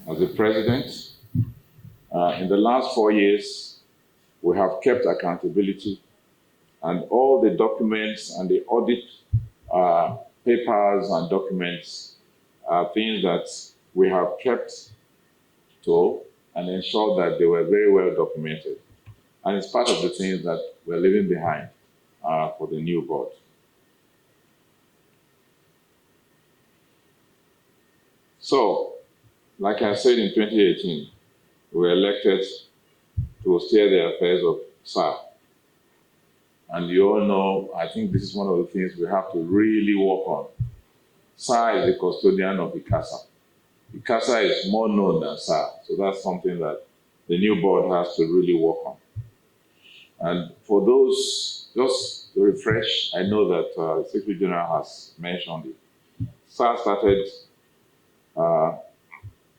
as the president. In the last 4 years, we have kept accountability, and all the documents and the audit papers and documents are things that we have kept to and ensured that they were very well documented. And it's part of the things that we're leaving behind for the new board. So, like I said in 2018, we were elected to steer the affairs of SAA. And you all know, I think this is one of the things we have to really work on. SAA is the custodian of ICASA. ICASA is more known than SAA, so that's something that the new board has to really work on. And for those, just to refresh, I know that the Secretary General has mentioned it. SAA started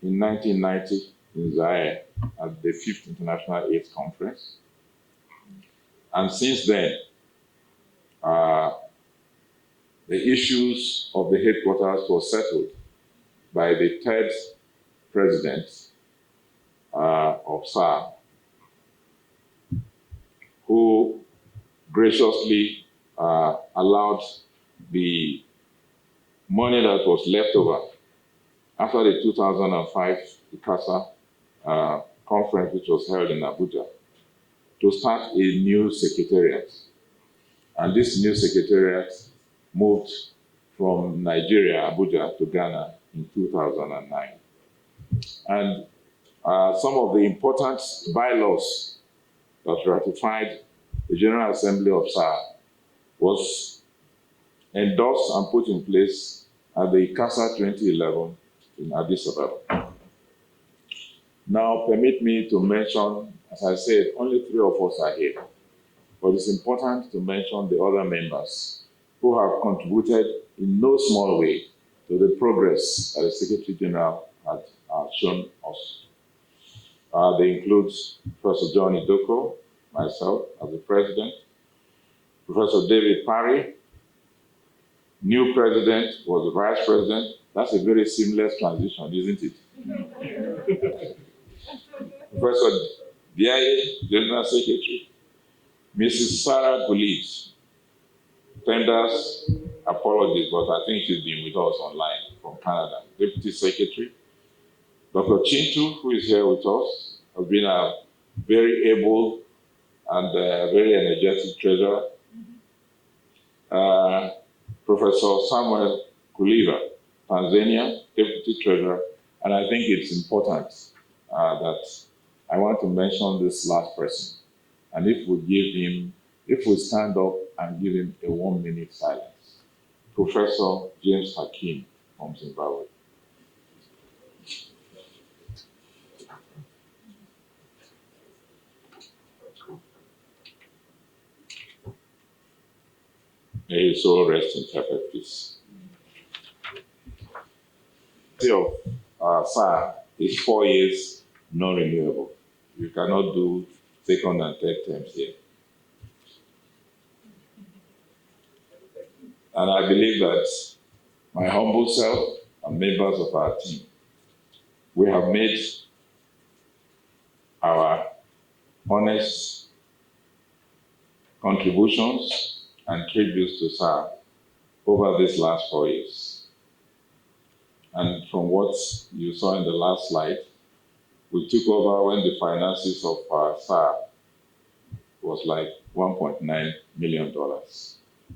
in 1990 in Zaire at the 5th International AIDS Conference. And since then, the issues of the headquarters were settled by the third president of SAA, who graciously allowed the money that was left over after the 2005 ICASA conference, which was held in Abuja, to start a new secretariat. And this new secretariat moved from Nigeria, Abuja, to Ghana in 2009. And some of the important bylaws that ratified the General Assembly of SAA was endorsed and put in place at the ICASA 2011 in Addis Ababa. Now, permit me to mention, as I said, only 3 of us are here, but it's important to mention the other members who have contributed in no small way to the progress that the Secretary General had shown us. They include Professor John Idoko, myself as the president, Professor David Parry, new president was the vice president. That's a very seamless transition, isn't it? Professor Biaye, General Secretary, Mrs. Sarah Gulid, tenders apologies, but I think she's been with us online from Canada, Deputy Secretary. Dr. Chintu, who is here with us, has been a very able and very energetic treasurer. Professor Samuel Kuliva, Tanzania, Deputy Treasurer, and I think it's important that I want to mention this last person. And if we stand up and give him a 1-minute silence, Professor James Hakim from Zimbabwe. May his soul rest in perfect peace. The SAA is 4 years non-renewable. You cannot do second and third terms here. And I believe that my humble self and members of our team, we have made our honest contributions and tributes to SAA over these last 4 years. And from what you saw in the last slide, we took over when the finances of SAA was like $1.9 million.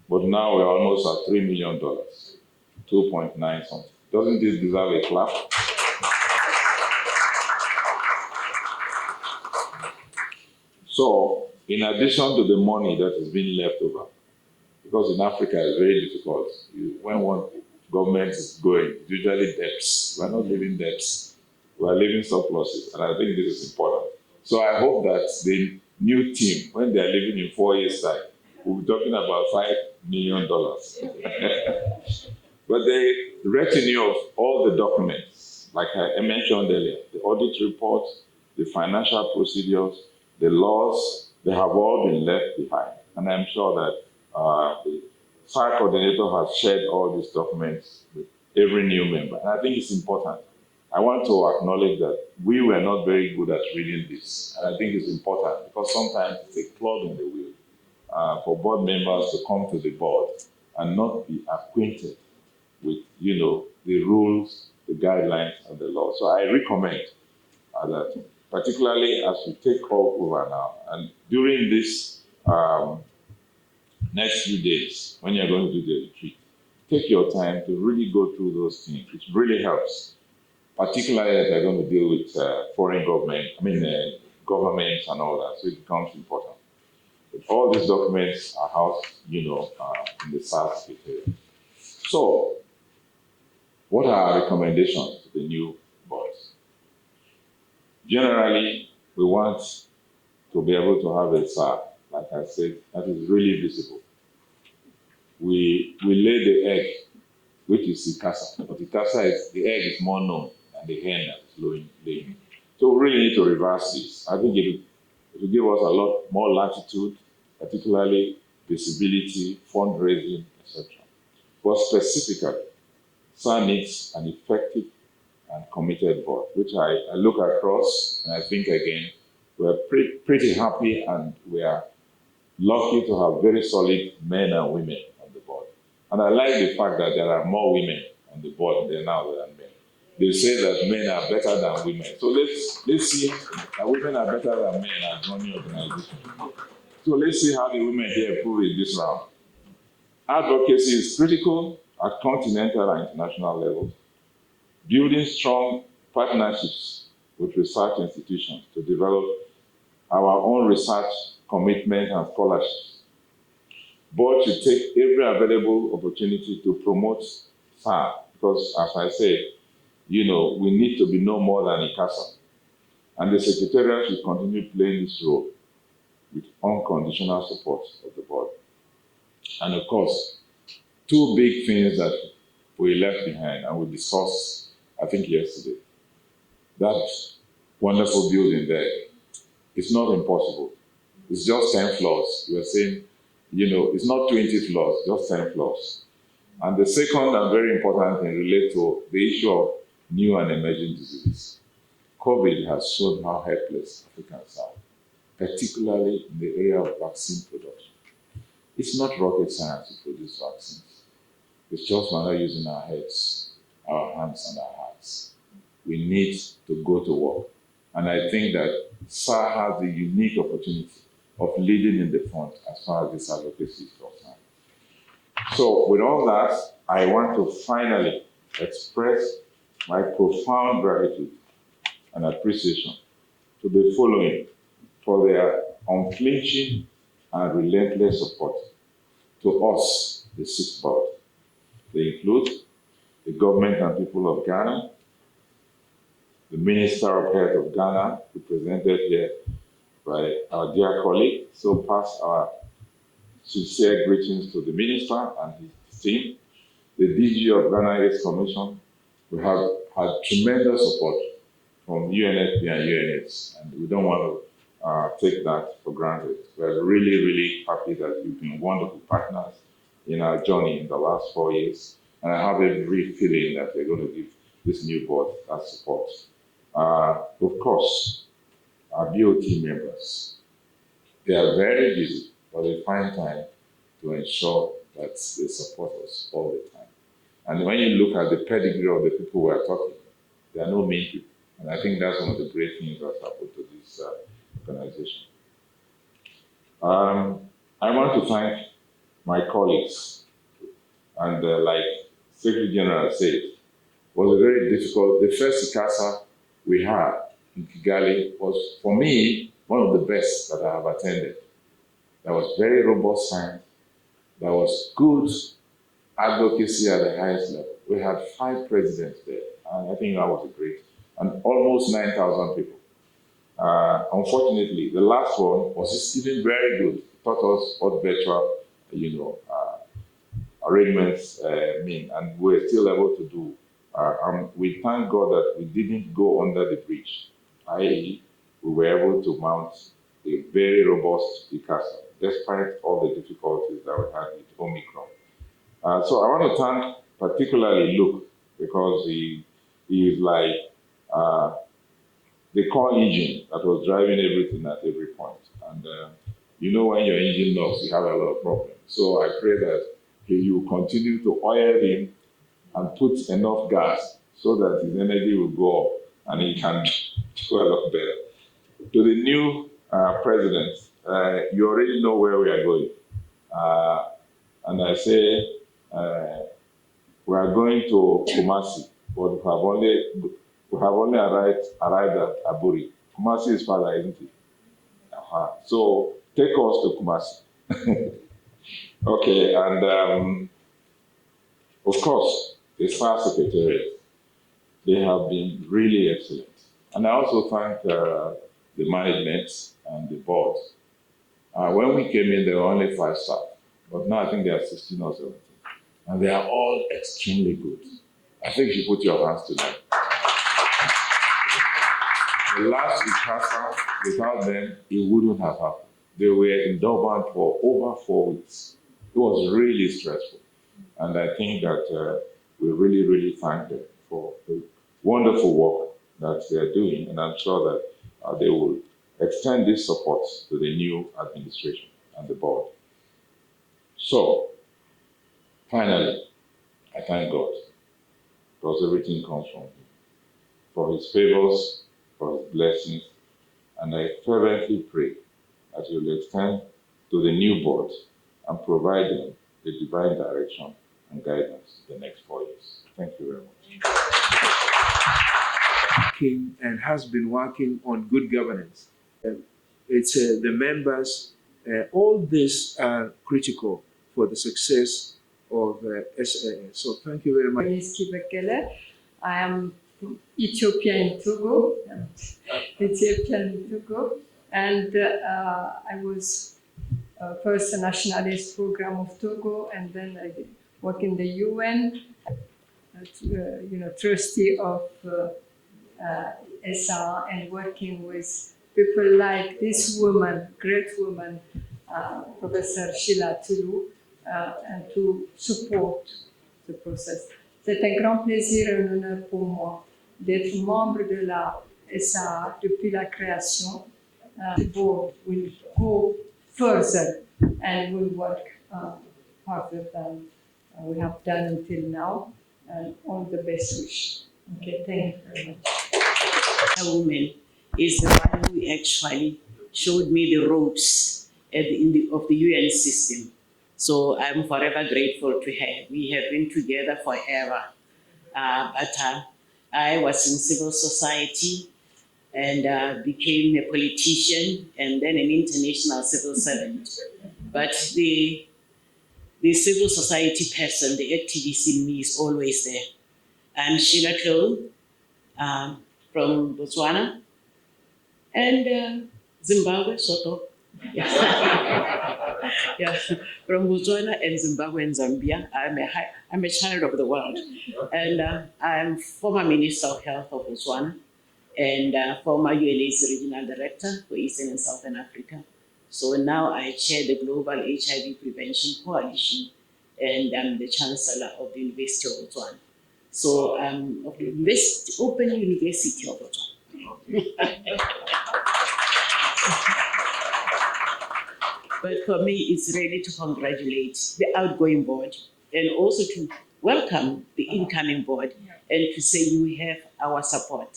But now we're almost at $3 million, 2.9 something. Doesn't this deserve a clap? So, in addition to the money that is being left over, because in Africa it's very difficult. When one government is going, it's usually debts. We're not living debts. We're living surpluses, and I think this is important. So I hope that the new team, when they're living in 4 years' time, we'll be talking about $5 million. But the retinue of all the documents, like I mentioned earlier, the audit report, the financial procedures, the laws, they have all been left behind. And I'm sure that the SAA coordinator has shared all these documents with every new member. And I think it's important. I want to acknowledge that we were not very good at reading this. And I think it's important because sometimes it's a clog in the wheel for board members to come to the board and not be acquainted with, the rules, the guidelines, and the law. So I recommend that, particularly as we take over now, and during this next few days, when you're going to do the retreat, take your time to really go through those things. It really helps, particularly if you're going to deal with foreign governments and all that. So it becomes important. But all these documents are housed, in the SAA Secretariat. So, what are our recommendations to the new boards? Generally, we want to be able to have a SAA, like I said, that is really visible. We lay the egg, which is ICASA, but ICASA the egg is more known than the hen that is laying. So we really need to reverse this. I think it will give us a lot more latitude, particularly visibility, fundraising, etc. But specifically, SAA needs an effective and committed board, which I look across, and I think again, we're pretty happy and we are lucky to have very solid men and women on the board. And I like the fact that there are more women on the board than men. They say that men are better than women. So let's see that women are better than men at running organizations. So let's see how the women here prove in this round. Advocacy is critical at continental and international levels. Building strong partnerships with research institutions to develop our own research commitment and scholarships. Board should take every available opportunity to promote SAA because, as I said, we need to be no more than ICASA. And the Secretariat should continue playing this role with unconditional support of the board. And of course, two big things that we left behind and we discussed, I think, yesterday. That wonderful building there, it's not impossible. It's just 10 floors. We are saying, it's not 20 floors, just 10 floors. And the second and very important thing relates to the issue of new and emerging diseases. COVID has shown how helpless Africans are, particularly in the area of vaccine production. It's not rocket science to produce vaccines. It's just we're not using our heads, our hands, and our hearts. We need to go to work. And I think that SAA has the unique opportunity of leading in the front as far as this advocacy is concerned. So with all that, I want to finally express my profound gratitude and appreciation to the following for their unflinching and relentless support to us, the sixth board. They include the government and people of Ghana, the Minister of Health of Ghana, represented here by our dear colleague. So pass our sincere greetings to the Minister and his team, the DG of Ghana AIDS Commission. We have had tremendous support from UNFP and UNS, and we don't want to take that for granted. We're really, really happy that you've been wonderful partners in our journey in the last 4 years. And I have a brief feeling that we're going to give this new board that support. Of course, our BOT members, they are very busy, but they find time to ensure that they support us all the time. And when you look at the pedigree of the people we are talking, they are no mean people. And I think that's one of the great things that happened to this organization. I want to thank my colleagues. And like Secretary General said, it was very difficult. The first ICASA we had in Kigali was, for me, one of the best that I have attended. There was very robust science. There was good advocacy at the highest level. We had 5 presidents there, and I think that was great. And almost 9,000 people. Unfortunately, the last one was even very good. It taught us what virtual, arrangements mean, and we're still able to do. We thank God that we didn't go under the bridge, i.e., we were able to mount a very robust ICASA, despite all the difficulties that we had with Omicron. So I want to thank particularly Luke, because he is like the core engine that was driving everything at every point. And you know, when your engine knocks, you have a lot of problems. So I pray that you continue to oil him and put enough gas so that his energy will go up and he can do a lot better. To the new president, you already know where we are going. And I say, we are going to Kumasi, but we have only arrived at Aburi. Kumasi is farther, isn't it? So take us to Kumasi. Okay, and of course, the SAA Secretariat, they have been really excellent. And I also thank the management and the board. When we came in, there were only 5 staff, but now I think there are 16 or 17. And they are all extremely good. I think you put your hands to them. The last ICASA, without them, it wouldn't have happened. They were in Durban for over 4 weeks. It was really stressful. And I think that we really, really thank them for the wonderful work that they are doing. And I'm sure that they will extend this support to the new administration and the board. So, finally, I thank God, because everything comes from Him, for His favors, for His blessings, and I fervently pray that He will extend to the new board and provide them the divine direction and guidance the next 4 years. Thank you very much. And has been working on good governance. It's the members, all these are critical for the success of SAA. So thank you very much. I am from Ethiopia in Togo, and I was first a nationalist program of Togo, and then I work in the UN, trustee of SAA, and working with people like this woman, great woman, Professor Sheila Toulou, and to support the process. C'est un grand plaisir et un honneur pour moi d'être membre de la SAA depuis la création. The board will go further and will work harder than we have done until now. And all the best wish. Okay, thank you very much. A woman is the one who actually showed me the ropes of the UN system. So I'm forever grateful to her. We have been together forever. But I was in civil society and became a politician and then an international civil servant. But the civil society person, the activist in me is always there. I'm Sheila Toulou from Botswana and Zimbabwe, Soto. Yeah, from Botswana and Zimbabwe and Zambia. I'm a child of the world. And I'm former Minister of Health of Botswana and former UNAIDS Regional Director for Eastern and Southern Africa. So now I chair the Global HIV Prevention Coalition and I'm the Chancellor of the University of Botswana. So of the Open University of Botswana. But for me, it's really to congratulate the outgoing board and also to welcome the incoming board and to say you have our support.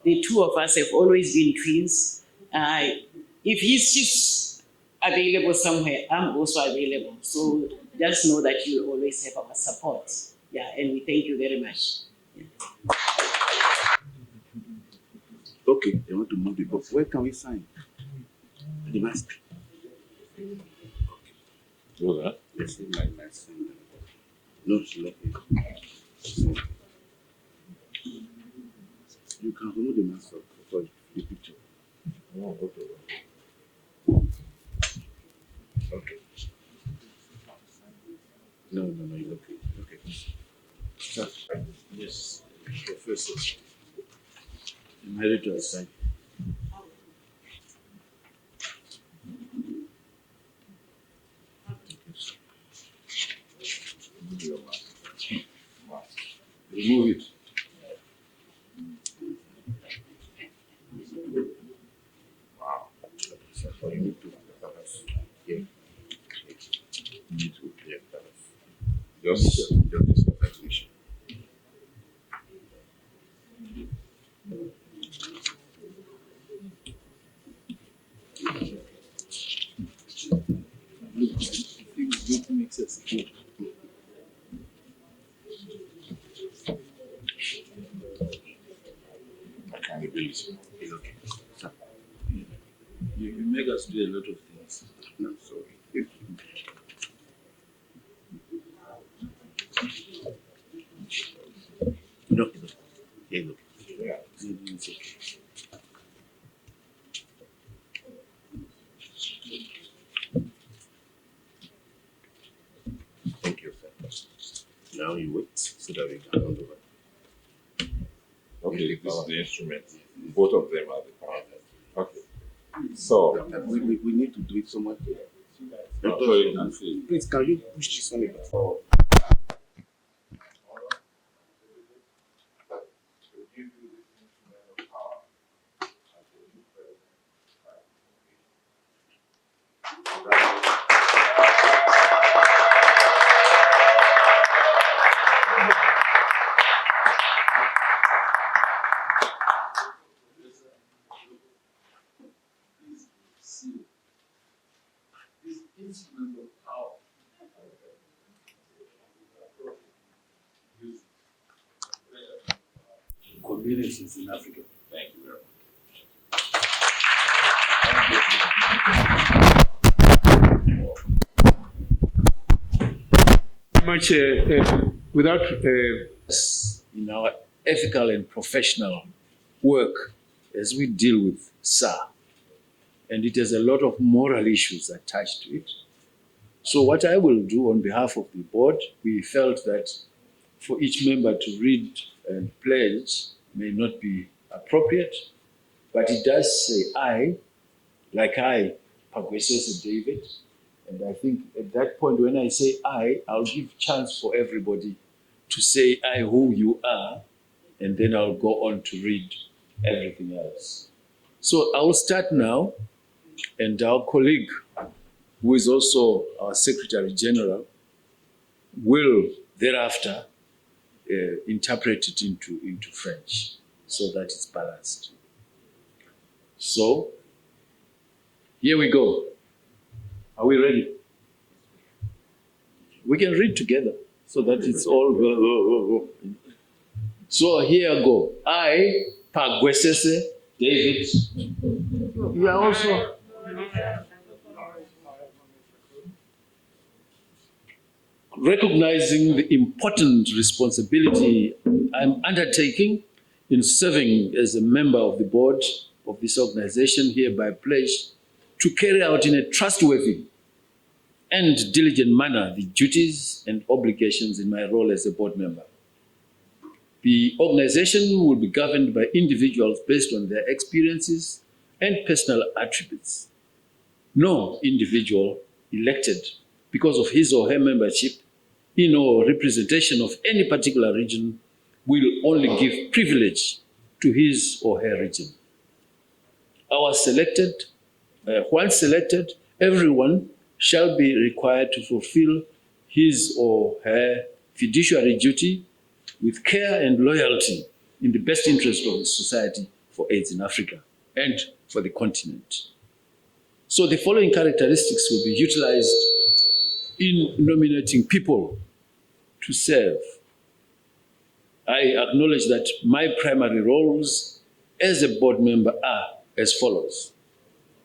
The two of us have always been twins. If he's just available somewhere, I'm also available. So just know that you always have our support. Yeah, and we thank you very much. Yeah. Okay, they want to move the book. Where can we sign? The master. Do that. Yes, my master. No, it's not here. You can remove the master for the picture. Oh, okay. Okay. No, it's okay. Okay. Sir. Yes, Professor. I'm ready to assign. Remove it. Or you need to perhaps hear. You need to hear perhaps. Just Just evaluation. Things makes us good. accountability. It's okay. Sir. You make us do a lot of things. No, sorry. No, it's okay. Yeah, it's okay. Yeah. It's okay. Thank you, sir. Now you wait so that we can hand over. Okay, this is the instrument. Both of them are the power. Okay. So, We need to do it so much. so you can see. Please, can you push this one a bit forward? Communities in Africa. Thank you very much. Without in our ethical and professional work as we deal with SAA, and it has a lot of moral issues attached to it. So what I will do on behalf of the board, we felt that for each member to read and pledge may not be appropriate, but it does say I, like I, Pagwesese David. And I think at that point, when I say I'll give chance for everybody to say I, who you are, and then I'll go on to read everything else. So I'll start now, and our colleague, who is also our Secretary General, will thereafter interpret it into French so that it's balanced. So, here we go. Are we ready? We can read together so that it's all. So here I go. I, Pagwesese David. You are also. Recognizing the important responsibility I'm undertaking in serving as a member of the board of this organization, hereby pledge to carry out in a trustworthy and diligent manner the duties and obligations in my role as a board member. The organization will be governed by individuals based on their experiences and personal attributes. No individual elected because of his or her membership in or representation of any particular region will only give privilege to his or her region. Once selected, everyone shall be required to fulfill his or her fiduciary duty with care and loyalty in the best interest of the Society for AIDS in Africa and for the continent. So the following characteristics will be utilized in nominating people to serve. I acknowledge that my primary roles as a board member are as follows: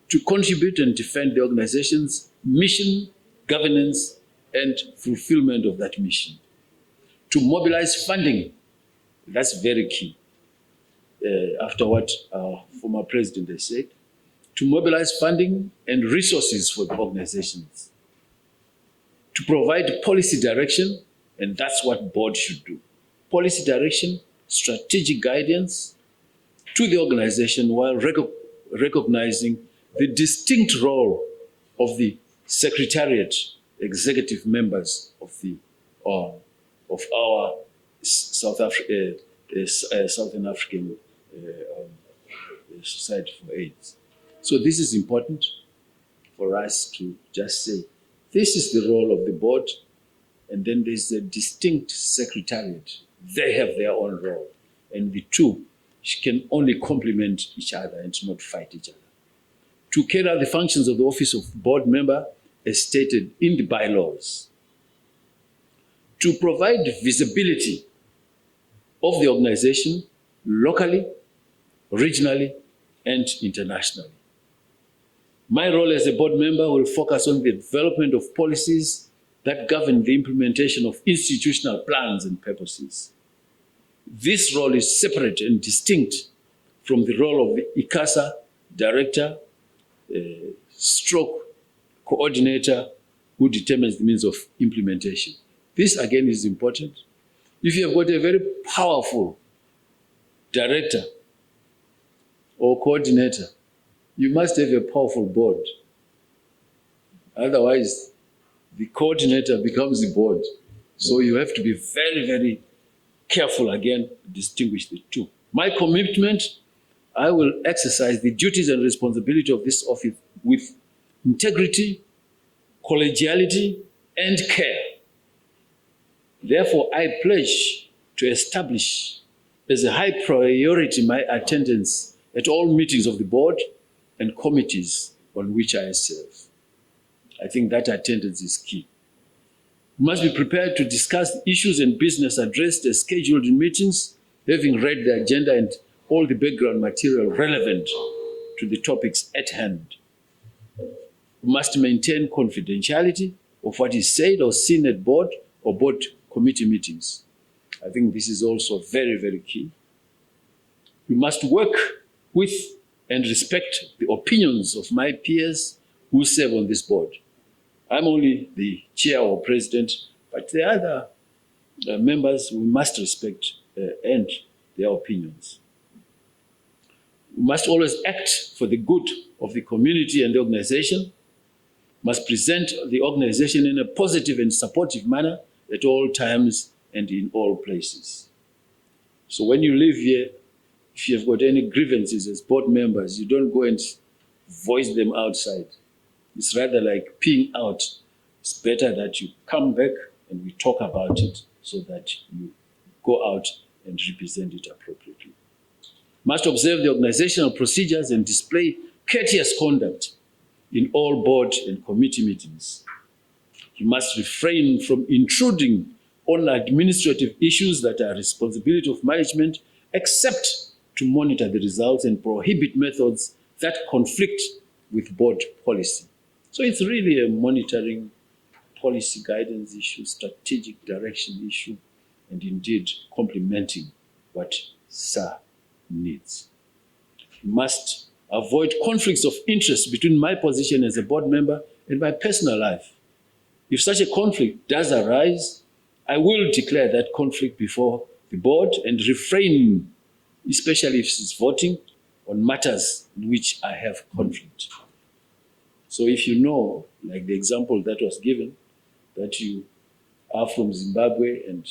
to contribute and defend the organization's mission, governance, and fulfillment of that mission. To mobilize funding, that's very key, after what our former president has said. To mobilize funding and resources for the organizations. To provide policy direction, and that's what board should do. Policy direction, strategic guidance to the organization while recognizing the distinct role of the secretariat, executive members of our Southern African Society for AIDS. So this is important. for us to just say, this is the role of the board, and then there's a distinct secretariat. They have their own role, and the two can only complement each other and not fight each other. To carry out the functions of the office of board member as stated in the bylaws. To provide visibility of the organization locally, regionally, and internationally. My role as a board member will focus on the development of policies that govern the implementation of institutional plans and purposes. This role is separate and distinct from the role of the ICASA director, stroke coordinator who determines the means of implementation. This again is important. If you have got a very powerful director or coordinator, you must have a powerful board. Otherwise, the coordinator becomes the board. So you have to be very, very careful again to distinguish the two. My commitment, I will exercise the duties and responsibility of this office with integrity, collegiality, and care. Therefore, I pledge to establish as a high priority my attendance at all meetings of the board and committees on which I serve. I think that attendance is key. We must be prepared to discuss issues and business addressed as scheduled in meetings, having read the agenda and all the background material relevant to the topics at hand. We must maintain confidentiality of what is said or seen at board or board committee meetings. I think this is also very, very key. We must work with and respect the opinions of my peers who serve on this board. I'm only the chair or president, but the other members we must respect and their opinions. We must always act for the good of the community and the organization, must present the organization in a positive and supportive manner at all times and in all places. So when you live here, if you have got any grievances as board members, you don't go and voice them outside. It's rather like peeing out. It's better that you come back and we talk about it so that you go out and represent it appropriately. Must observe the organizational procedures and display courteous conduct in all board and committee meetings. You must refrain from intruding on administrative issues that are responsibility of management, except to monitor the results and prohibit methods that conflict with board policy. So it's really a monitoring policy guidance issue, strategic direction issue, and indeed complementing what SAA needs. You must avoid conflicts of interest between my position as a board member and my personal life. If such a conflict does arise, I will declare that conflict before the board and refrain, especially if it's voting on matters in which I have conflict. So if you know, like the example that was given, that you are from Zimbabwe and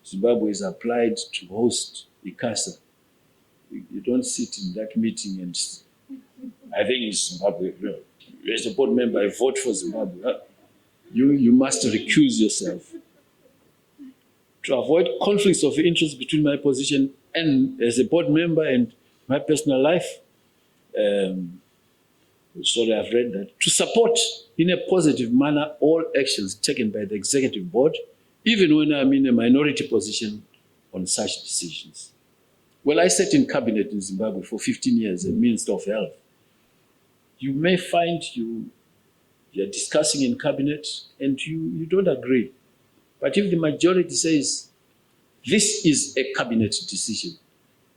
Zimbabwe is applied to host ICASA, you don't sit in that meeting and I think it's Zimbabwe. As a board member, I vote for Zimbabwe. You must recuse yourself. To avoid conflicts of interest between my position and as a board member and my personal life, sorry, I've read that. To support in a positive manner all actions taken by the executive board, even when I'm in a minority position on such decisions. Well, I sat in cabinet in Zimbabwe for 15 years as Minister of Health. You may find you're discussing in cabinet and you don't agree. But if the majority says, this is a cabinet decision,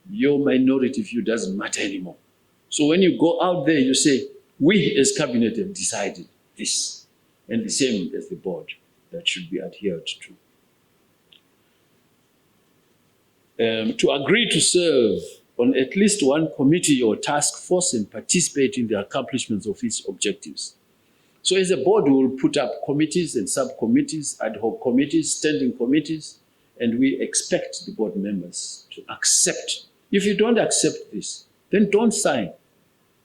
your minority view doesn't matter anymore. So when you go out there, you say, we as cabinet have decided this, and the same as the board, that should be adhered to. To agree to serve on at least one committee or task force and participate in the accomplishments of its objectives. So as a board, we will put up committees and subcommittees, ad hoc committees, standing committees, and we expect the board members to accept. If you don't accept this, then don't sign.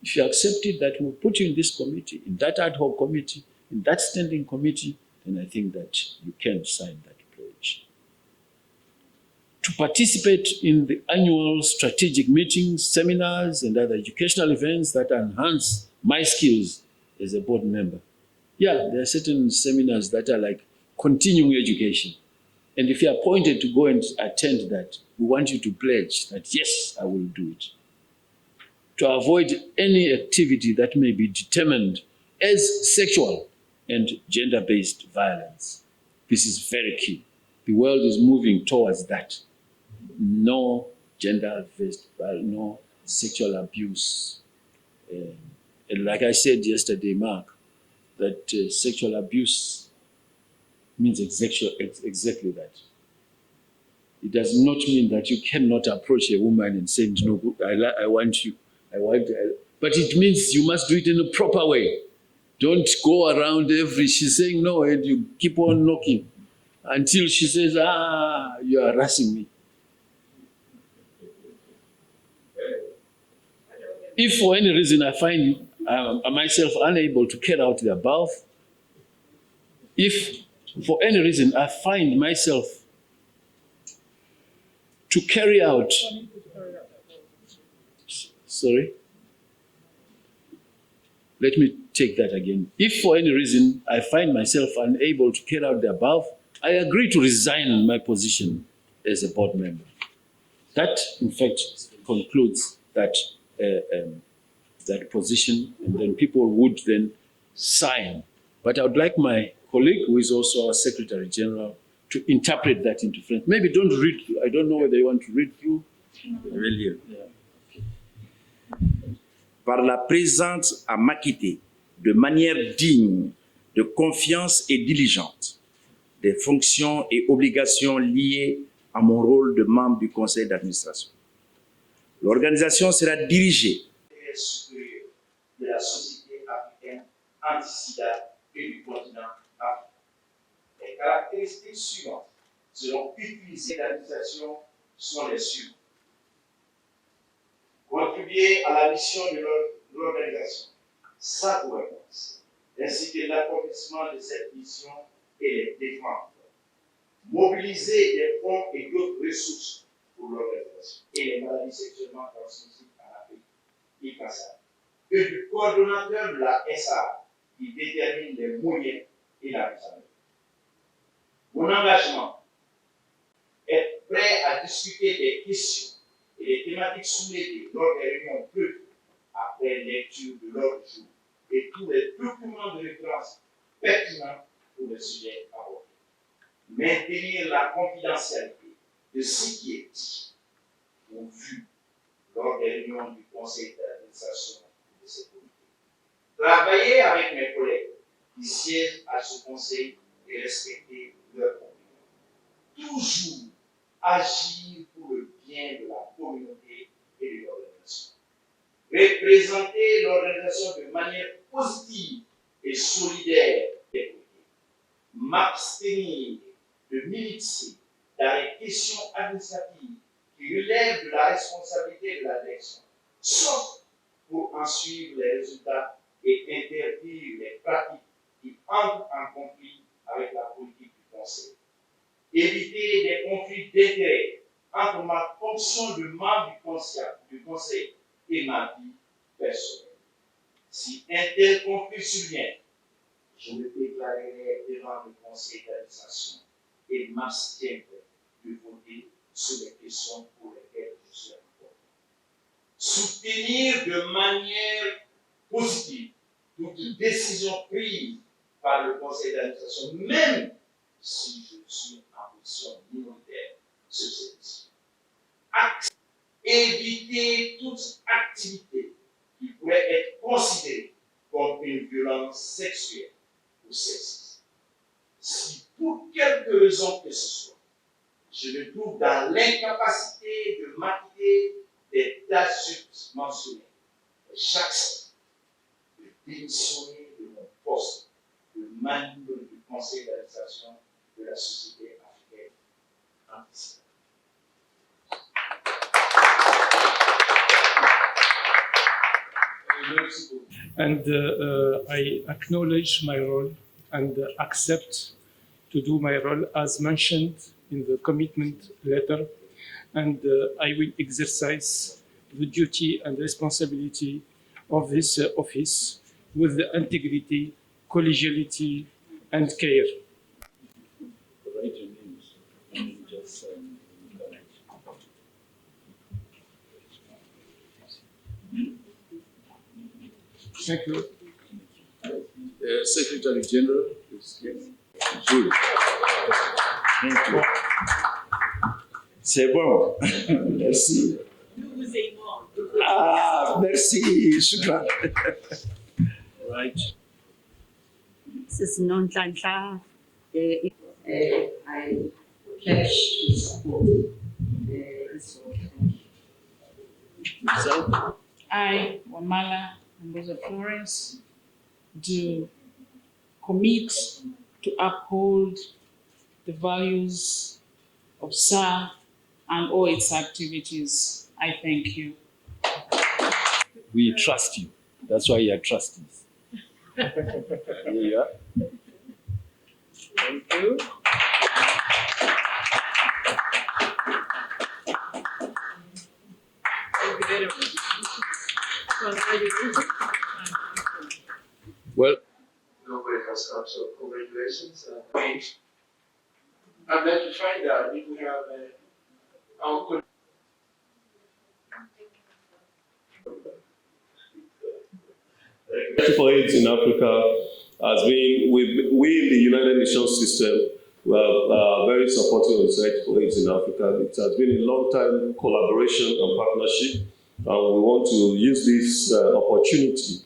If you accepted that we'll put you in this committee, in that ad hoc committee, in that standing committee, then I think that you can sign that pledge. To participate in the annual strategic meetings, seminars, and other educational events that enhance my skills as a board member. Yeah, there are certain seminars that are like continuing education. And if you are appointed to go and attend that, we want you to pledge that, yes, I will do it. To avoid any activity that may be determined as sexual and gender-based violence. This is very key. The world is moving towards that. No gender-based violence, no sexual abuse. And like I said yesterday, Mark, that sexual abuse means exactly that. It does not mean that you cannot approach a woman and say, no, I want you. But it means you must do it in a proper way. Don't go around she's saying no, and you keep on knocking until she says, you are harassing me. If for any reason I find myself unable to carry out the above, if for any reason I find myself to carry out, sorry, let me take that again. If for any reason I find myself unable to carry out the above, I agree to resign my position as a board member. That, in fact, concludes that that position, and then people would then sign. But I would like my colleague, who is also our Secretary General, to interpret that into French. Maybe don't read, I don't know whether you want to read through. Je vais lire. Yeah. Par la présente à m'acquitter de manière digne, de confiance et diligente des fonctions et obligations liées à mon rôle de membre du conseil d'administration. L'organisation sera dirigée de la société africaine anti-sida et du continent africain. Les caractéristiques suivantes seront utilisées dans l'administration sont les suivantes. Contribuer à la mission de l'organisation, sa gouvernance, ainsi que l'accomplissement de cette mission et les défendre. Mobiliser des fonds et d'autres ressources pour l'organisation et les maladies sexuellement transmissibles en Afrique et Kassab. Et du coordonnateur de la SAA qui détermine les moyens et la mise en œuvre. Mon engagement est prêt à discuter des questions et les thématiques soulevées lors des réunions prévues après lecture de l'ordre du jour et tous les documents de référence pertinents pour le sujet abordé. Maintenir la confidentialité de ce qui est dit ou vu lors des réunions du conseil d'administration de ces comités. Travailler avec mes collègues qui siègent à ce conseil et respecter leurs opinions. Toujours agir pour le bien de la communauté et de l'organisation. Représenter l'organisation de manière positive et solidaire des comités. M'abstenir de militer dans les questions administratives qui relèvent de la responsabilité de la direction, sauf pour en suivre les résultats et interdire les pratiques qui entrent en conflit avec la politique du Conseil. Éviter des conflits d'intérêts entre ma fonction de membre du Conseil et ma vie personnelle. Si un tel conflit survient, je me déclarerai devant le Conseil d'administration et m'abstiendrai de voter sur les questions pour lesquelles je suis important. Soutenir de manière positive toute décision prise par le Conseil d'administration, même si je suis en position minoritaire sur cette décision. Éviter toute activité qui pourrait être considérée comme une violence sexuelle ou sexiste. Si pour quelque raison que ce soit, je me trouve dans l'incapacité de m'acquitter des tâches mentionnées, j'accepte de démissionner de mon poste de membre du conseil d'administration de la société africaine anti-sida. And I acknowledge my role and accept to do my role as mentioned in the commitment letter. And I will exercise the duty and responsibility of this office with the integrity, collegiality, and care. Write your names and just sign. Thank you. Secretary General is here. Good. Thank you. C'est bon. Merci. Ah, merci. Shukran. Right. This is non-Tlanhla. I pledge to support this work. So, I, Wamala Mbozo Florence, do commit to uphold the values of SAA and all its activities. I thank you. we trust you. That's why you are trustees. Here you are. Thank you. Thank you very much. Well, Nobody has come, so congratulations. I'd like to find out if we have our For AIDS in Africa has been, we in the United Nations system, we are very supportive of Society for AIDS in Africa. It has been a long time collaboration and partnership, and we want to use this opportunity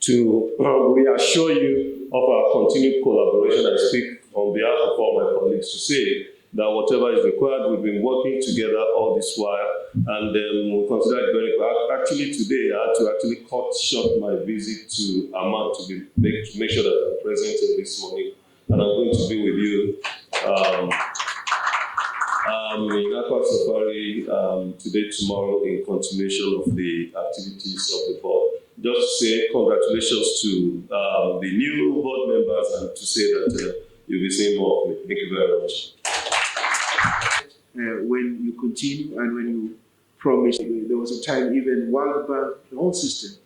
to reassure you of our continued collaboration. I speak on behalf of all my colleagues to say that whatever is required, we've been working together all this while, and we consider it very good. Actually, today I had to actually cut short my visit to Amman to make sure that I'm present in this morning, and I'm going to be with you in Aqua Safari today, tomorrow, in continuation of the activities of the board. Just to say congratulations to the new board members, and to say that you'll be seeing more of me. Thank you very much. When you continue and when you promise, there was a time even World Bank, the whole system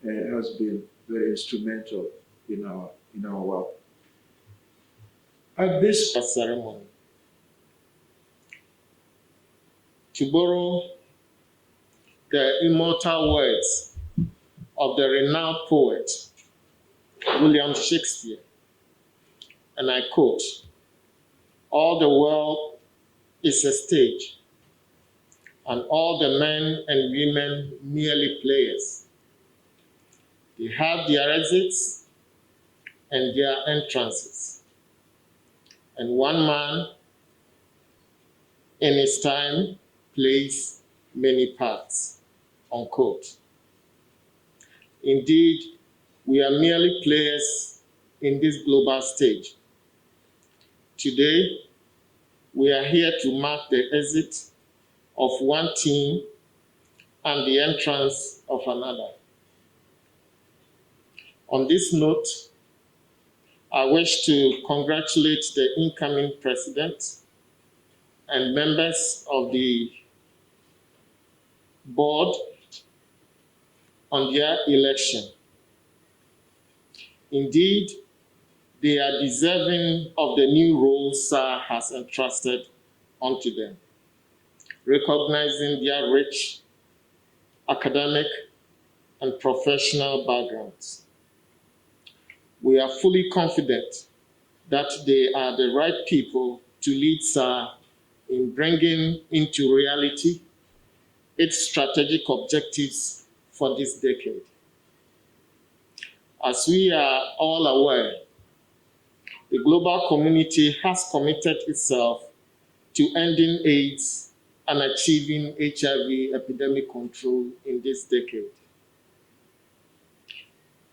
has been very instrumental in our work. At this ceremony, to borrow the immortal words of the renowned poet William Shakespeare, and I quote, "All the world is a stage, and all the men and women merely players. They have their exits and their entrances, and one man in his time plays many parts," unquote. Indeed, we are merely players in this global stage. Today, we are here to mark the exit of one team and the entrance of another. On this note, I wish to congratulate the incoming president and members of the board on their election. Indeed, they are deserving of the new role SAA has entrusted onto them, recognizing their rich academic and professional backgrounds. We are fully confident that they are the right people to lead SAA in bringing into reality its strategic objectives for this decade. As we are all aware, the global community has committed itself to ending AIDS and achieving HIV epidemic control in this decade.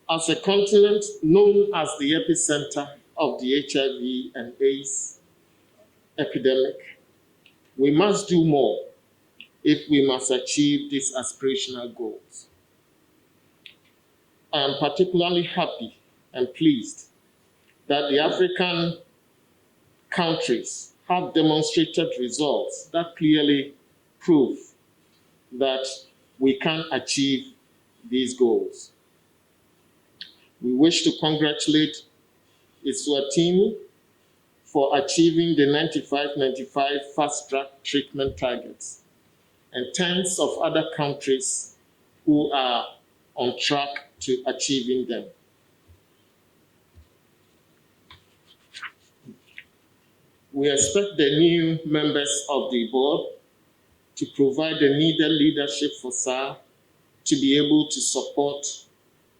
As a continent known as the epicenter of the HIV and AIDS epidemic, we must do more if we must achieve these aspirational goals. I am particularly happy and pleased that the African countries have demonstrated results that clearly prove that we can achieve these goals. We wish to congratulate Eswatini for achieving the 95-95 fast-track treatment targets and tens of other countries who are on track to achieving them. We expect the new members of the board to provide the needed leadership for SAA to be able to support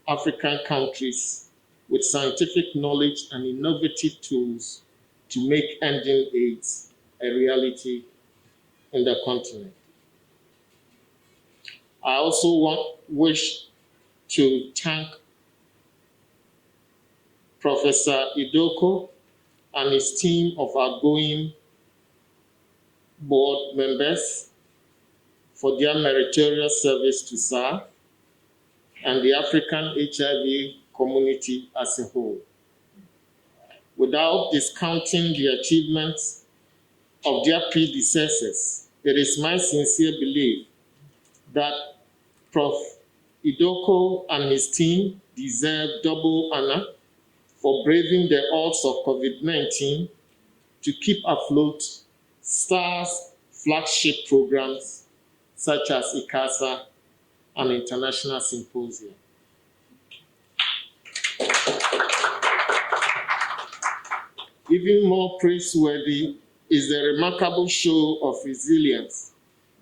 African countries with scientific knowledge and innovative tools to make ending AIDS a reality in the continent. I also wish to thank Professor Idoko and his team of outgoing board members for their meritorious service to SAA and the African HIV community as a whole. Without discounting the achievements of their predecessors, it is my sincere belief that Prof. Idoko and his team deserve double honor for braving the odds of COVID-19 to keep afloat STAR's flagship programs such as ICASA and International Symposium. Even more praiseworthy is the remarkable show of resilience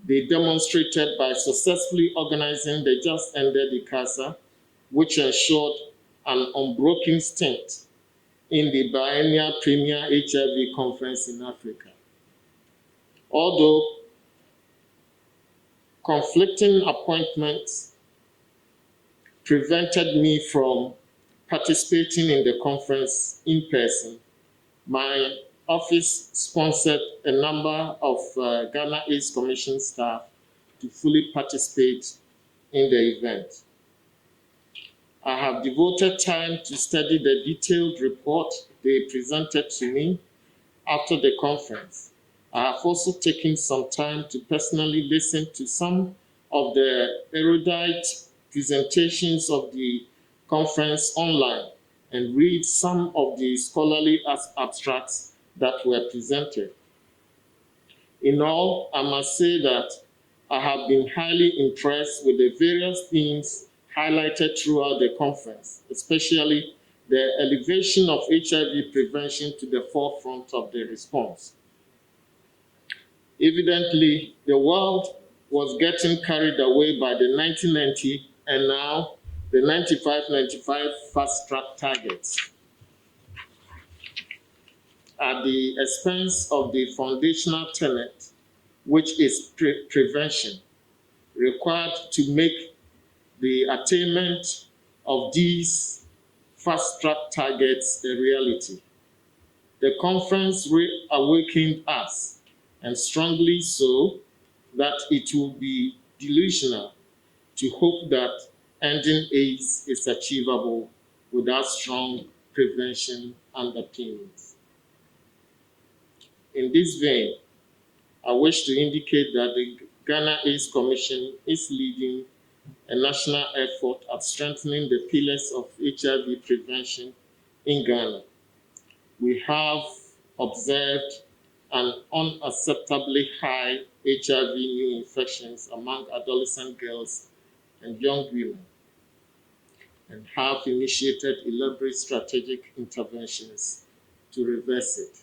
they demonstrated by successfully organizing the just-ended ICASA, which ensured an unbroken stint in the biennial premier HIV conference in Africa. Although conflicting appointments prevented me from participating in the conference in person, my office sponsored a number of Ghana AIDS Commission staff to fully participate in the event. I have devoted time to study the detailed report they presented to me after the conference. I have also taken some time to personally listen to some of the erudite presentations of the conference online and read some of the scholarly abstracts that were presented. In all, I must say that I have been highly impressed with the various themes highlighted throughout the conference, especially the elevation of HIV prevention to the forefront of the response. Evidently, the world was getting carried away by the 1990 and now the 95-95 fast-track targets at the expense of the foundational tenet, which is prevention, required to make the attainment of these fast-track targets a reality. The conference reawakened us, and strongly so, that it will be delusional to hope that ending AIDS is achievable without strong prevention underpinnings. In this vein, I wish to indicate that the Ghana AIDS Commission is leading a national effort at strengthening the pillars of HIV prevention in Ghana. We have observed an unacceptably high HIV new infections among adolescent girls and young women, and have initiated elaborate strategic interventions to reverse it.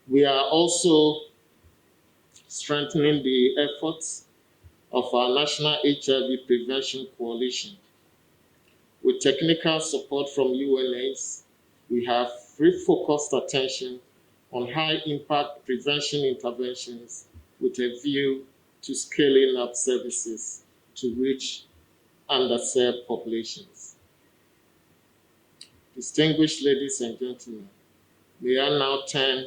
We are also strengthening the efforts of our National HIV Prevention Coalition. With technical support from UNAIDS, we have refocused attention on high-impact prevention interventions with a view to scaling up services to reach underserved populations. Distinguished ladies and gentlemen, may I now turn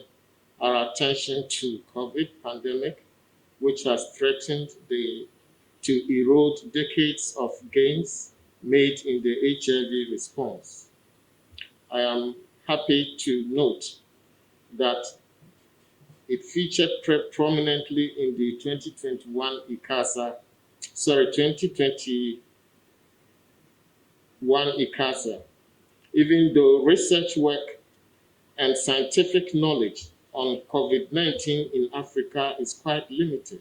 our attention to COVID pandemic, which has threatened to erode decades of gains made in the HIV response. I am happy to note that it featured prominently in the 2021 ICASA, even though research work and scientific knowledge on COVID-19 in Africa is quite limited.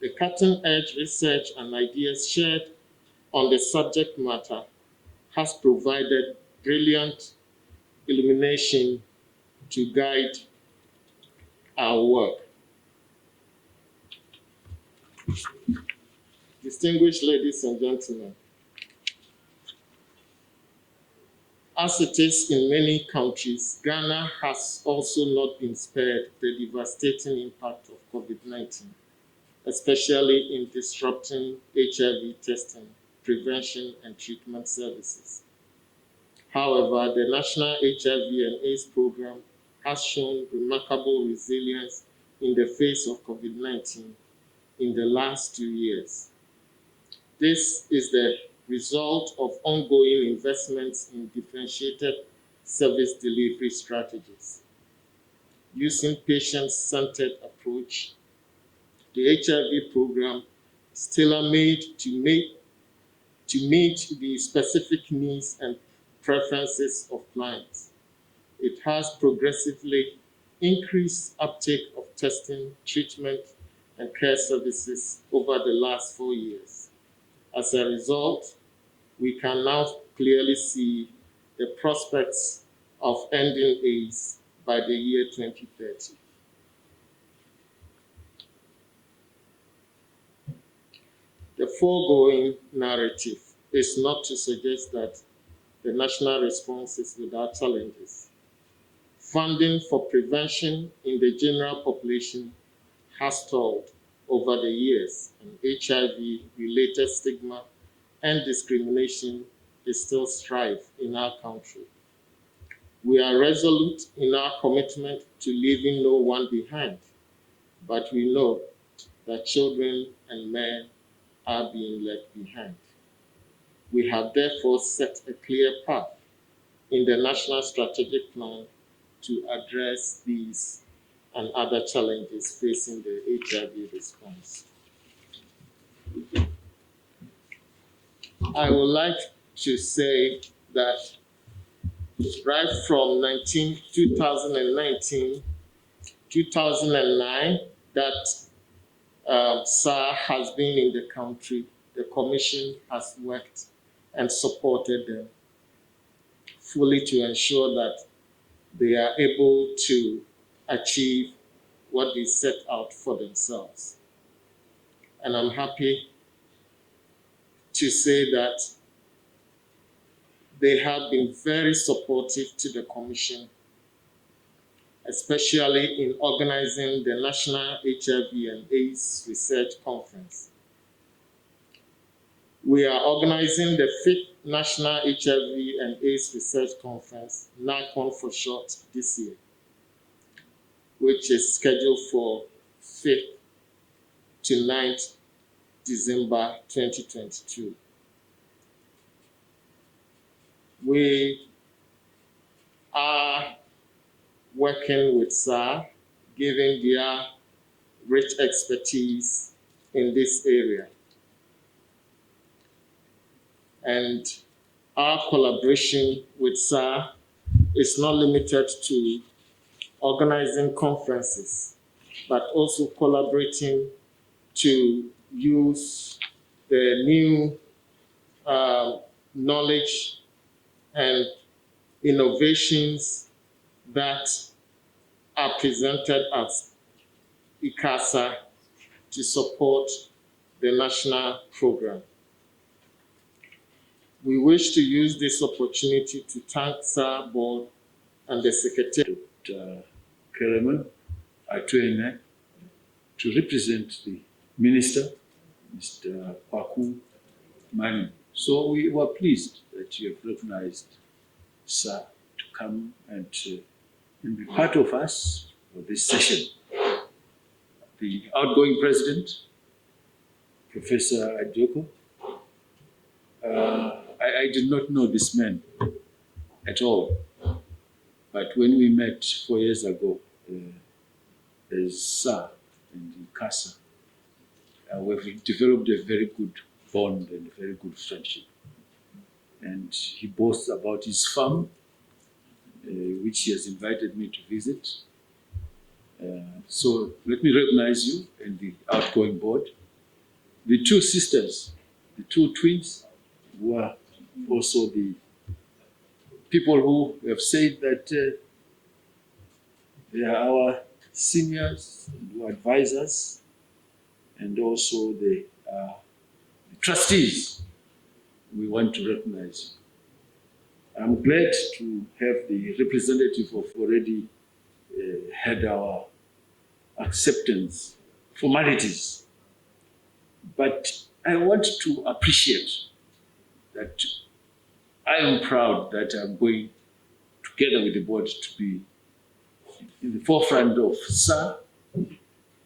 The cutting-edge research and ideas shared on the subject matter has provided brilliant illumination to guide our work. Distinguished ladies and gentlemen, as it is in many countries, Ghana has also not been spared the devastating impact of COVID-19, especially in disrupting HIV testing, prevention, and treatment services. However, the National HIV and AIDS Program has shown remarkable resilience in the face of COVID-19 in the last 2 years. This is the result of ongoing investments in differentiated service delivery strategies. Using patient-centered approach, the HIV program is tailor-made to meet the specific needs and preferences of clients. It has progressively increased uptake of testing, treatment, and care services over the last 4 years. As a result, we can now clearly see the prospects of ending AIDS by the year 2030. The foregoing narrative is not to suggest that the national response is without challenges. Funding for prevention in the general population has stalled over the years, and HIV-related stigma and discrimination is still strife in our country. We are resolute in our commitment to leaving no one behind, but we know that children and men are being left behind. We have therefore set a clear path in the National Strategic Plan to address these and other challenges facing the HIV response. I would like to say that right from 2019, 2009, that SAA has been in the country, the Commission has worked and supported them fully to ensure that they are able to achieve what they set out for themselves. And I'm happy to say that they have been very supportive to the Commission, especially in organizing the National HIV and AIDS Research Conference. We are organizing the 5th National HIV and AIDS Research Conference, NACON for short, this year, which is scheduled for 5th to 9th December 2022. We are working with SAA, given their rich expertise in this area. And our collaboration with SAA is not limited to organizing conferences, but also collaborating to use the new knowledge and innovations that are presented at ICASA to support the national program. We wish to use this opportunity to thank SAA Board and the Secretary, Kereman Atuene, to represent the Minister, Mr. Kwaku Mani. So we were pleased that you have recognized SAA to come and be part of us for this session. The outgoing President, Professor Adjoko, I I did not know this man at all. But when we met 4 years ago, as SAA and CASA, we've developed a very good bond and a very good friendship. And he boasts about his farm, which he has invited me to visit. So let me recognize you and the outgoing board. The two sisters, the two twins, who are also the people who have said that they are our seniors, who are advisors, and also the trustees. We want to recognize you. I'm glad to have the representative of already had our acceptance formalities. But I want to appreciate that I am proud that I'm going together with the board to be in the forefront of SAA.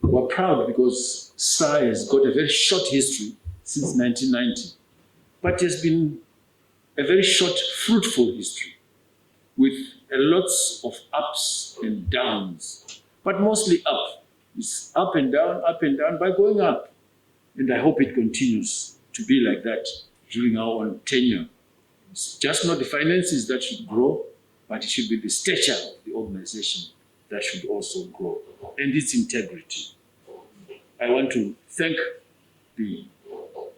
We're proud because SAA has got a very short history since 1990, but it has been a very short, fruitful history with lots of ups and downs, but mostly up. It's up and down by going up. And I hope it continues to be like that during our own tenure. It's just not the finances that should grow, but it should be the stature of the organization that should also grow, and its integrity. I want to thank the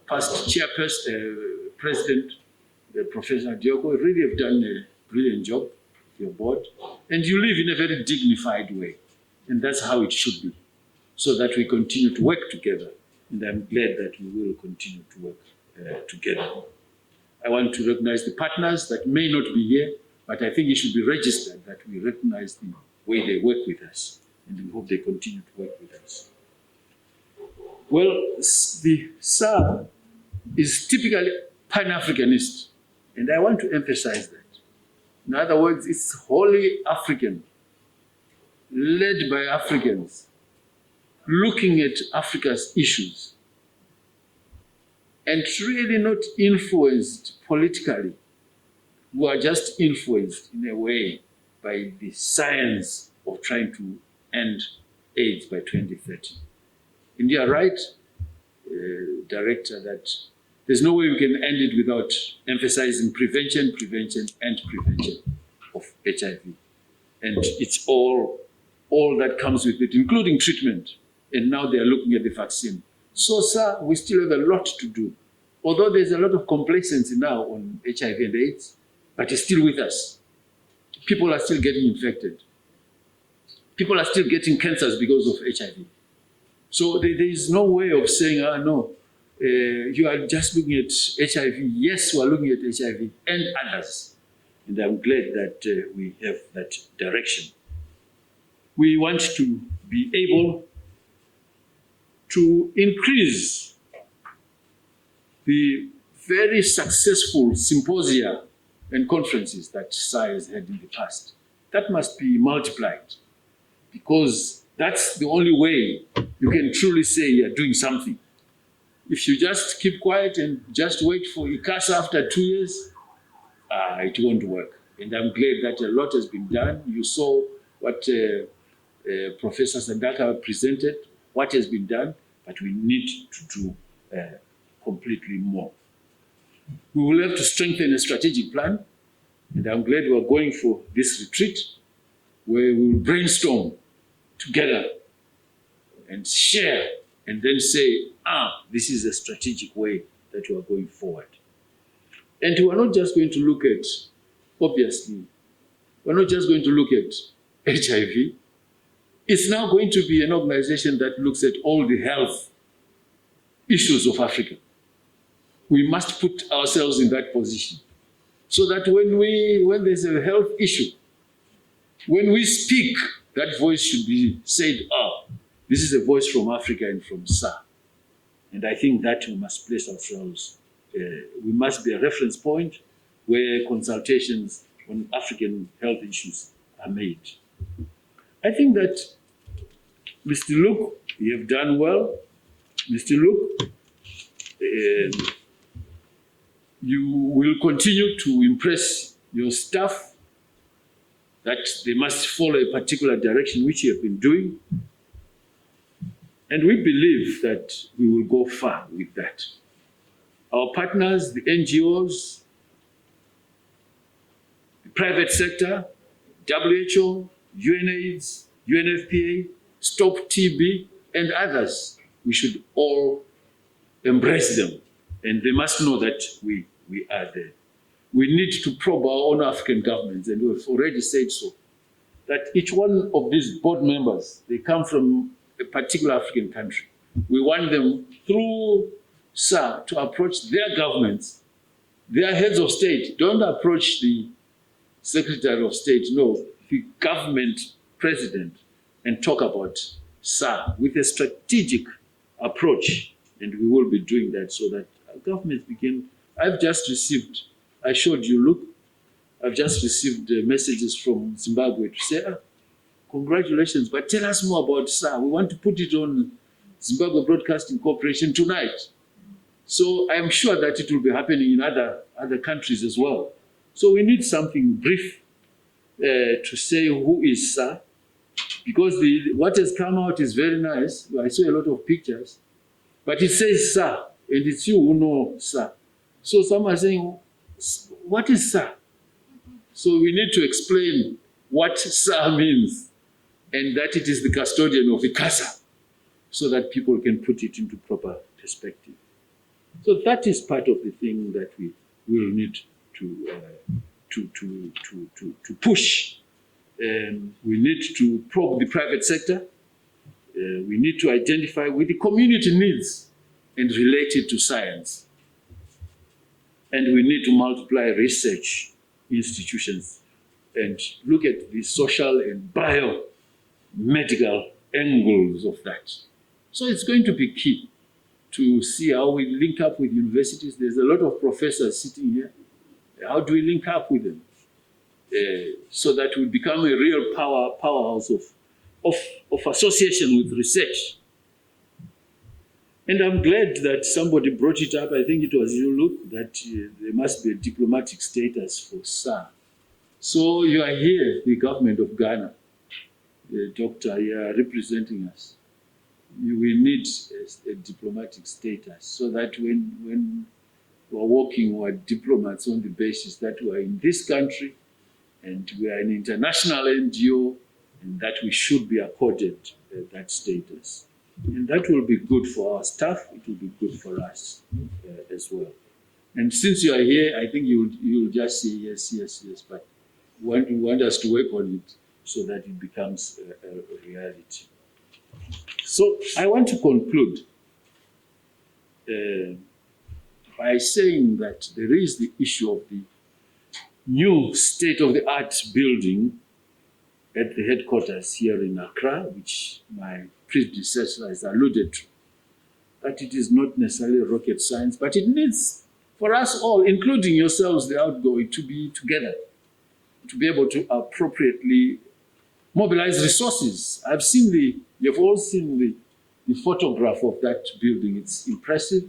past chairperson, President, Professor Diogo. You really have done a brilliant job, your board, and you live in a very dignified way, and that's how it should be, so that we continue to work together, and I'm glad that we will continue to work together. I want to recognize the partners that may not be here, but I think it should be registered that we recognize the way they work with us, and we hope they continue to work with us. Well, the SAA is typically Pan-Africanist, and I want to emphasize that. In other words, it's wholly African, led by Africans, looking at Africa's issues, and really not influenced politically. We are just influenced in a way by the science of trying to end AIDS by 2030. And you are right, Director, that there's no way we can end it without emphasizing prevention of HIV. And it's all that comes with it, including treatment. And now they are looking at the vaccine. So, sir, we still have a lot to do. Although there's a lot of complacency now on HIV and AIDS, but it's still with us. People are still getting infected. People are still getting cancers because of HIV. So there is no way of saying, no, you are just looking at HIV. Yes, we are looking at HIV and others. And I'm glad that we have that direction. We want to be able to increase the very successful symposia and conferences that SAA has had in the past. That must be multiplied, because that's the only way you can truly say you're doing something. If you just keep quiet and just wait for ICASA after 2 years, it won't work. And I'm glad that a lot has been done. You saw what Professor Sandaka presented, what has been done, but we need to do completely more. We will have to strengthen a strategic plan, and I'm glad we're going for this retreat where we will brainstorm together and share and then say, this is a strategic way that we are going forward. And we're not just going to look at, obviously, we're not just going to look at HIV. It's now going to be an organization that looks at all the health issues of Africa. We must put ourselves in that position so that when there's a health issue, when we speak, that voice should be said, this is a voice from Africa and from SAA. And I think that we must place ourselves, we must be a reference point where consultations on African health issues are made. I think that, Mr. Luke, you have done well. Mr. Luke, You will continue to impress your staff that they must follow a particular direction, which you have been doing. And we believe that we will go far with that. Our partners, the NGOs, the private sector, WHO, UNAIDS, UNFPA, Stop TB, and others, we should all embrace them. And they must know that we are there. We need to probe our own African governments, and we've already said so, that each one of these board members, they come from a particular African country. We want them, through SAA, to approach their governments, their heads of state. Don't approach the Secretary of State, no, the government president, and talk about SAA with a strategic approach. And we will be doing that so that our governments begin. I've just received, I showed you, look, I've just received messages from Zimbabwe to say, congratulations, but tell us more about SAA. We want to put it on Zimbabwe Broadcasting Corporation tonight. So I'm sure that it will be happening in other countries as well. So we need something brief to say who is SAA, because what has come out is very nice. I saw a lot of pictures, but it says SAA, and it's you who know SAA. So some are saying, what is SAA? So we need to explain what SAA means, and that it is the custodian of the CASA, so that people can put it into proper perspective. So that is part of the thing that we will need to push. We need to probe the private sector. We need to identify what the community needs and relate it to science. And we need to multiply research institutions and look at the social and biomedical angles of that. So it's going to be key to see how we link up with universities. There's a lot of professors sitting here. How do we link up with them? So that we become a real powerhouse of association with research. And I'm glad that somebody brought it up. I think it was you, Luke, that there must be a diplomatic status for SAA. So you are here, the government of Ghana, Doctor, you are representing us. We need a diplomatic status so that when we are working, we are diplomats on the basis that we are in this country and we are an international NGO, and that we should be accorded that status. And that will be good for our staff, it will be good for us as well. And since you are here, I think you'll just say yes, yes, yes, but we want us to work on it so that it becomes a reality. So I want to conclude by saying that there is the issue of the new state-of-the-art building at the headquarters here in Accra, which my predecessor has alluded to, that it is not necessarily rocket science, but it needs for us all, including yourselves, the outgoing, to be together, to be able to appropriately mobilize resources. You've all seen the photograph of that building. It's impressive.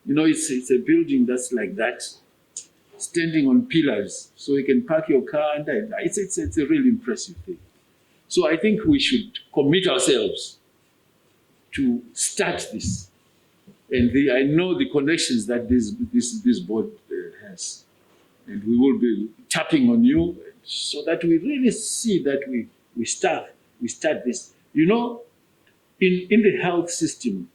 You know, it's a building that's like that, standing on pillars, so you can park your car under. It's a really impressive thing. So I think we should commit ourselves to start this. And I know the connections that this board has. And we will be tapping on you so that we really see that we start this. You know, in the health system,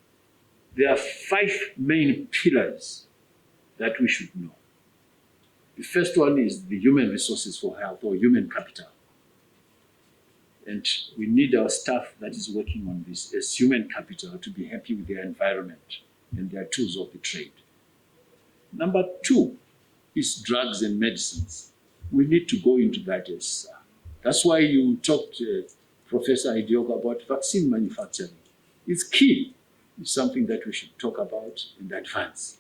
there are 5 main pillars that we should know. The first one is the human resources for health, or human capital. And we need our staff that is working on this as human capital to be happy with their environment and their tools of the trade. Number 2 is drugs and medicines. We need to go into that as that's why you talked, Professor Idioka, about vaccine manufacturing. It's key. It's something that we should talk about and advance.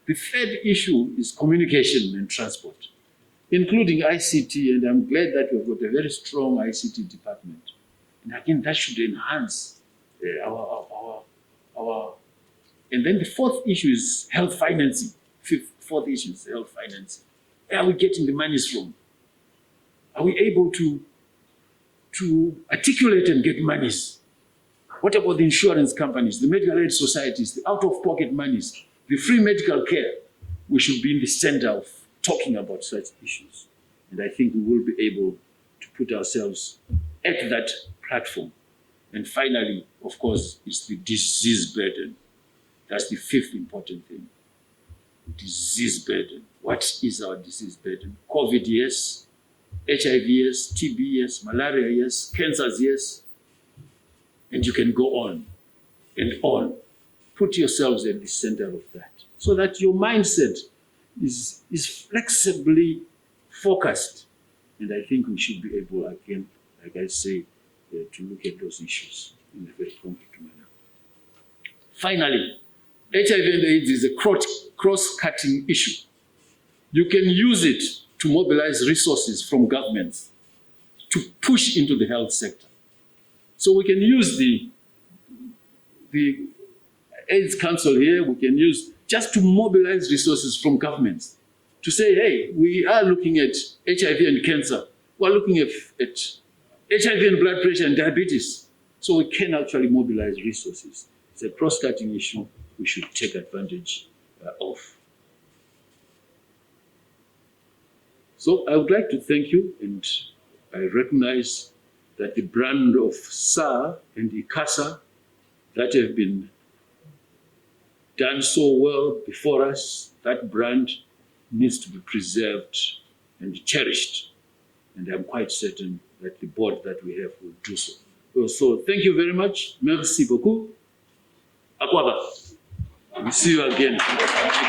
The third issue is communication and transport, including ICT, and I'm glad that we've got a very strong ICT department. And again, that should enhance our. And then the fourth issue is health financing, fourth issue is health financing. Where are we getting the monies from? Are we able to articulate and get monies? What about the insurance companies, the medical aid societies, the out-of-pocket monies, the free medical care? We should be in the center of talking about such issues. And I think we will be able to put ourselves at that platform. And finally, of course, is the disease burden. That's the fifth important thing. Disease burden. What is our disease burden? COVID, yes. HIV, yes. TB, yes. Malaria, yes. Cancers, yes. And you can go on and on. Put yourselves at the center of that, so that your mindset is flexibly focused. And I think we should be able, again, like I say, to look at those issues in a very concrete manner. Finally, HIV and AIDS is a cross-cutting issue. You can use it to mobilize resources from governments to push into the health sector. So we can use the AIDS Council here, we can use just to mobilize resources from governments to say, hey, we are looking at HIV and cancer. We're looking at HIV and blood pressure and diabetes. So we can actually mobilize resources. It's a cross-cutting issue we should take advantage of. So I would like to thank you, and I recognize that the brand of SAA and ICASA that have been done so well before us, that brand needs to be preserved and cherished. And I'm quite certain that the board that we have will do so. So thank you very much. Merci beaucoup. Akwaba. We see you again.